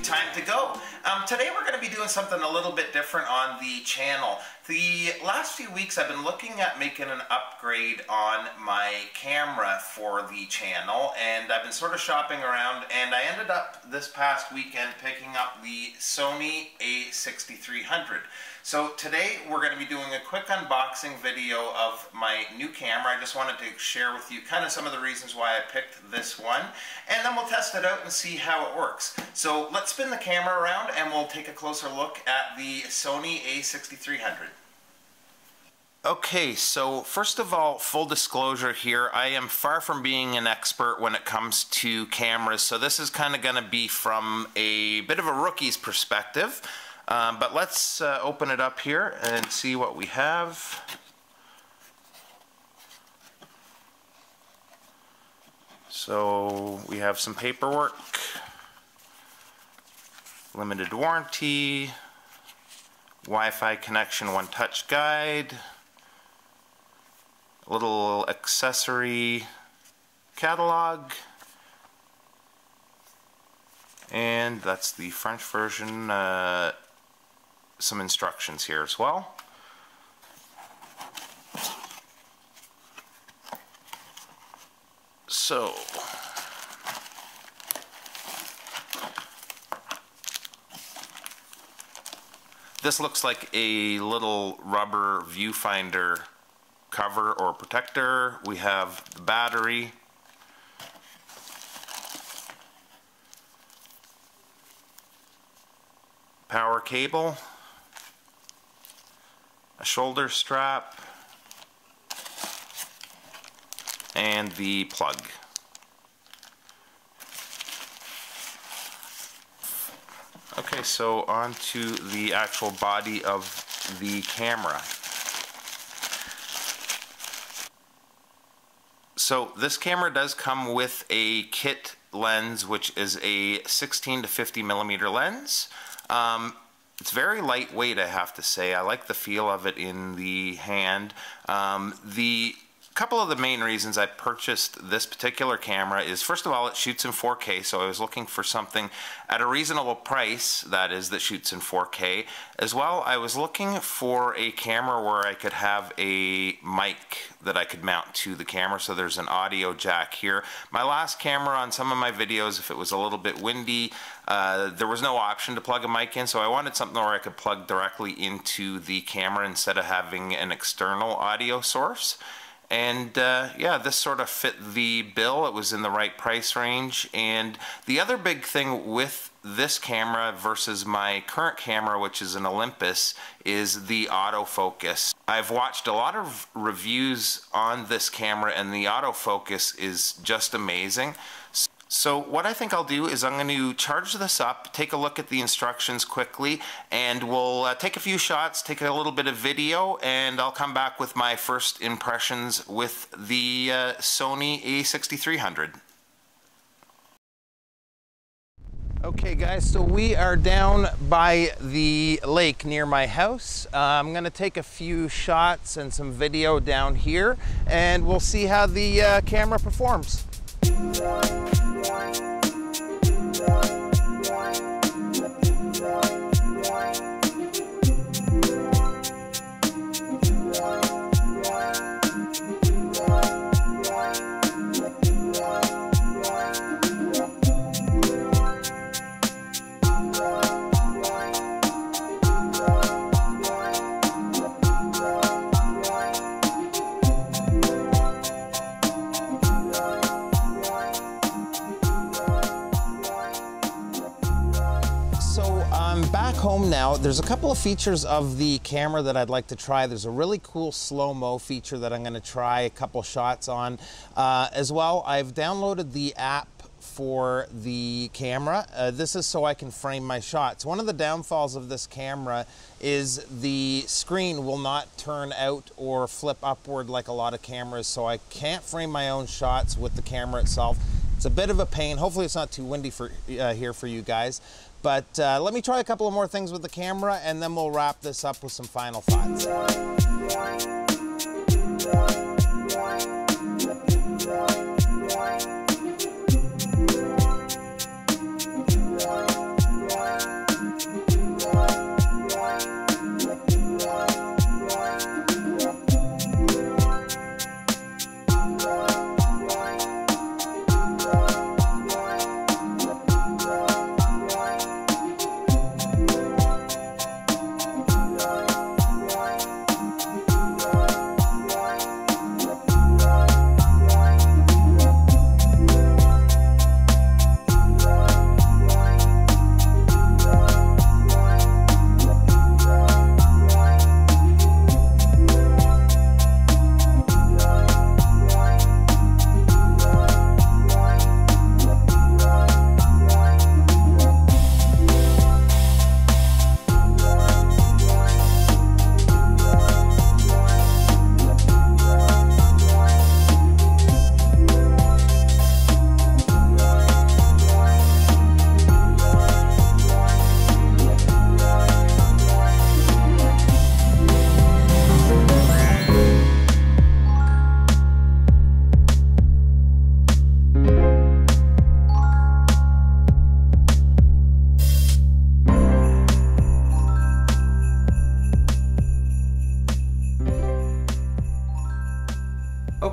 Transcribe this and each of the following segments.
time to go. Today we're going to be doing something a little bit different on the channel. The last few weeks I've been looking at making an upgrade on my camera for the channel, and I've been sort of shopping around, and I ended up this past weekend picking up the SONY a6300. So today we're going to be doing a quick unboxing video of my new camera. I just wanted to share with you kind of some of the reasons why I picked this one, and then we'll test it out and see how it works. So let's spin the camera around and we'll take a closer look at the SONY a6300. Okay, so first of all, full disclosure here, I am far from being an expert when it comes to cameras, so this is kind of going to be from a bit of a rookie's perspective. But let's open it up here and see what we have. So we have some paperwork, limited warranty, Wi-Fi connection, one touch guide, a little accessory catalog, and that's the French version. Some instructions here as well. So this looks like a little rubber viewfinder cover or protector. We have the battery, power cable, a shoulder strap, and the plug. Okay, so on to the actual body of the camera. So this camera does come with a kit lens, which is a 16 to 50 millimeter lens. It's very lightweight, I have to say. I like the feel of it in the hand. The couple of the main reasons I purchased this particular camera is, first of all, it shoots in 4K, so I was looking for something at a reasonable price, that shoots in 4K. As well, I was looking for a camera where I could have a mic that I could mount to the camera, so there's an audio jack here. My last camera, on some of my videos, if it was a little bit windy, there was no option to plug a mic in, so I wanted something where I could plug directly into the camera instead of having an external audio source. And yeah, this sort of fit the bill. It was in the right price range. And the other big thing with this camera versus my current camera, which is an Olympus, is the autofocus. I've watched a lot of reviews on this camera, and the autofocus is just amazing. So what I think I'll do is I'm going to charge this up, take a look at the instructions quickly, and we'll take a few shots, take a little bit of video, and I'll come back with my first impressions with the SONY a6300. Okay guys, so we are down by the lake near my house. I'm going to take a few shots and some video down here, and we'll see how the camera performs. Back home now. There's a couple of features of the camera that I'd like to try. There's a really cool slow-mo feature that I'm going to try a couple shots on. As well, I've downloaded the app for the camera. This is so I can frame my shots. One of the downfalls of this camera is the screen will not turn out or flip upward like a lot of cameras, so I can't frame my own shots with the camera itself. It's a bit of a pain. Hopefully it's not too windy for here for you guys. But let me try a couple of more things with the camera, and then we'll wrap this up with some final thoughts.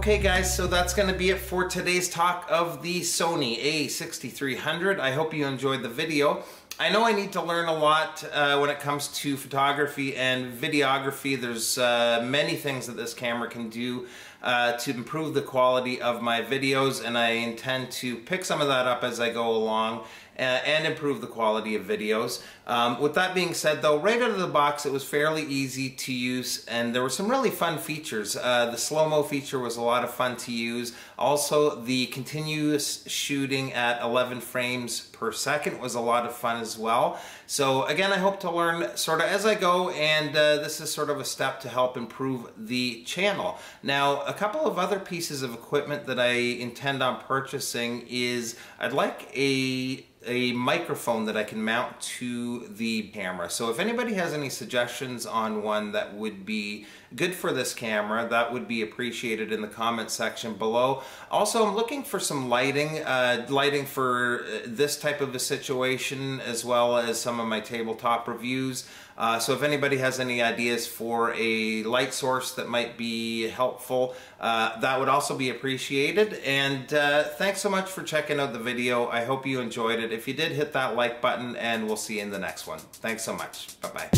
Okay guys, so that's going to be it for today's talk of the Sony a6300. I hope you enjoyed the video. I know I need to learn a lot when it comes to photography and videography. There's many things that this camera can do to improve the quality of my videos, and I intend to pick some of that up as I go along and improve the quality of videos. With that being said though, right out of the box it was fairly easy to use, and there were some really fun features. The slow-mo feature was a lot of fun to use. Also, the continuous shooting at 11 frames per second was a lot of fun as well. So again, I hope to learn sort of as I go, and this is sort of a step to help improve the channel. Now, a couple of other pieces of equipment that I intend on purchasing is I'd like a microphone that I can mount to the camera. So if anybody has any suggestions on one that would be good for this camera, that would be appreciated in the comment section below. Also, I'm looking for some lighting for this type of a situation, as well as some of my tabletop reviews. So if anybody has any ideas for a light source that might be helpful, that would also be appreciated. And thanks so much for checking out the video. I hope you enjoyed it. If you did, hit that like button, and we'll see you in the next one. Thanks so much. Bye-bye.